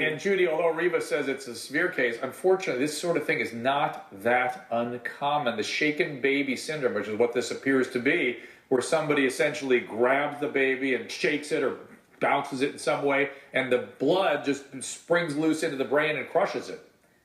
And Judy, although Reva says it's a severe case, unfortunately, this sort of thing is not that uncommon. The shaken baby syndrome, which is what this appears to be, where somebody essentially grabs the baby and shakes it or bounces it in some way, and the blood just springs loose into the brain and crushes it.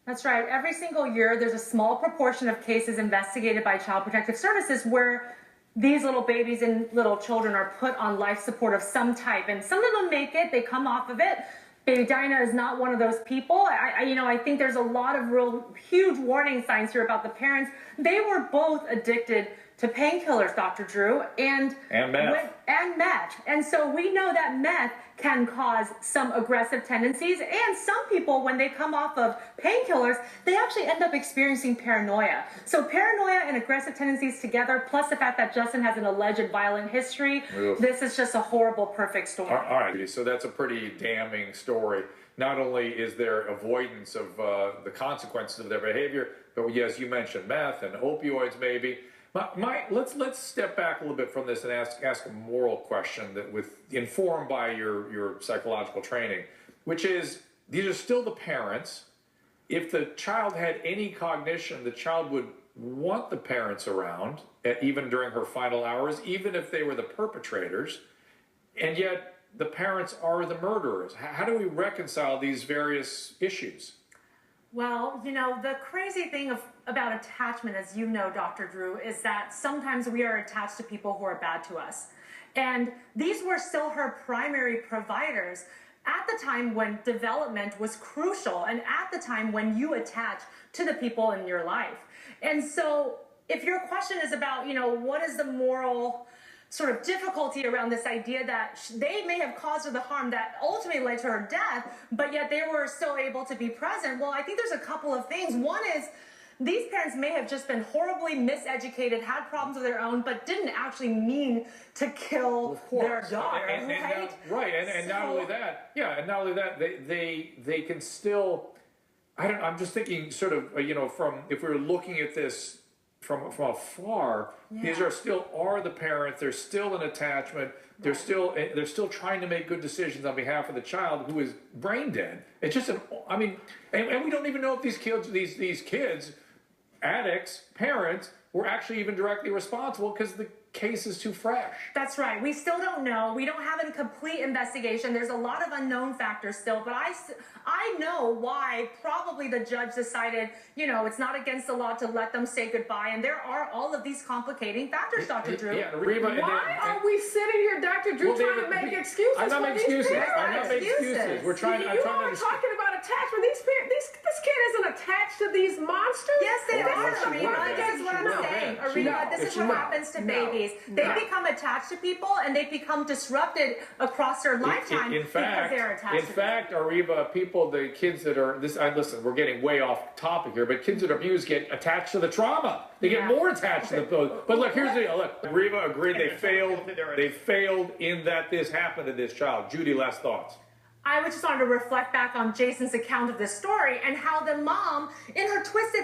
That's right. Every single year, there's a small proportion of cases investigated by Child Protective Services where these little babies and little children are put on life support of some type. And some of them make it, they come off of it. Baby Dinah is not one of those people. I think there's a lot of real huge warning signs here about the parents. They were both addicted to painkillers, Dr. Drew, and meth. And so we know that meth can cause some aggressive tendencies, and some people, when they come off of painkillers, they actually end up experiencing paranoia. So paranoia and aggressive tendencies together, plus the fact that Justin has an alleged violent history, this is just a horrible, perfect storm. All right, so that's a pretty damning story. Not only is there avoidance of the consequences of their behavior, but as you mentioned, meth and opioids maybe. Let's step back a little bit from this and ask a moral question that informed by your psychological training, which is, these are still the parents. If the child had any cognition, the child would want the parents around, even during her final hours, even if they were the perpetrators, and yet the parents are the murderers. How do we reconcile these various issues? Well, the crazy thing about attachment, as you know, Dr. Drew, is that sometimes we are attached to people who are bad to us. And these were still her primary providers at the time when development was crucial and at the time when you attach to the people in your life. And so if your question is about, what is the moral sort of difficulty around this idea that they may have caused her the harm that ultimately led to her death, but yet they were still able to be present. Well, I think there's a couple of things. One is these parents may have just been horribly miseducated, had problems of their own, but didn't actually mean to kill their daughter, right? And not only that, they can still, I'm just thinking sort of, if we were looking at this from afar, these are the parents. They're still in attachment. They're still trying to make good decisions on behalf of the child who is brain dead. It's just and we don't even know if these kids, addicts, parents, were actually even directly responsible because the case is too fresh. That's right. We still don't know. We don't have a complete investigation. There's a lot of unknown factors still, but I know why probably the judge decided, it's not against the law to let them say goodbye, and there are all of these complicating factors, Dr. Drew. Why are we sitting here, Dr. Drew, trying to make excuses I'm not for making these excuses. parents? I'm not making excuses. We're trying. You are talking about attachment. This kid isn't attached to these monsters. Yes, they are. This is what I'm saying. Arena, this is what happens to babies. They become attached to people, and they become disrupted across their lifetime because they're attached to In fact, Ariva, the kids that are, listen, we're getting way off topic here, but kids that are abused get attached to the trauma. They get more attached to the abuse. But look, here's the deal. Look, Ariva agreed they failed in that this happened to this child. Judy, last thoughts. I just wanted to reflect back on Jason's account of this story and how the mom, in her twisted